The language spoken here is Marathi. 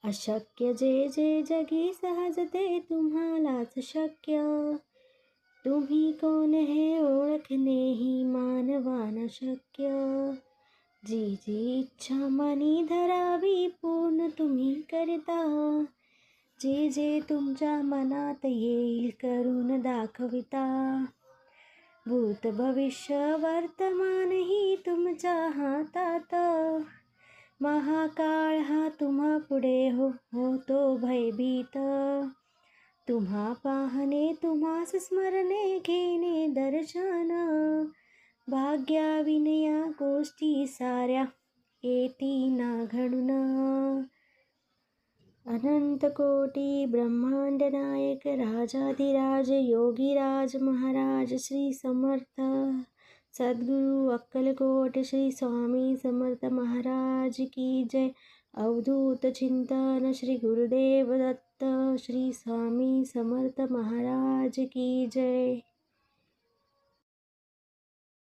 अशक्य जे जे जगी सहज ते तुम्हालाच शक्य. तुम्ही कोण हे ओळखणे ही मानवाना शक्य. जी जी इच्छा मनी धरावी पूर्ण तुम्ही करता. जे जे तुमच्या मनात येईल करून दाखविता. भूत भविष्य वर्तमान ही तुमच्या हातात. महाकाळ हा तुम्हा पुढे होतो भयभीत. तुम्हा पाहणे तुम्हास स्मरणे घेणे दर्शन. भाग्या विनया गोष्टी साऱ्या येती ना घडून. अनंत कोटी ब्रह्मांड नायक राजाधिराज योगीराज महाराज श्री समर्थ सद्गुरु अक्कलकोट श्री स्वामी समर्थ महाराज की जय. अवधूत चिंतन श्री गुरुदेव दत्त श्री स्वामी समर्थ महाराज की जय.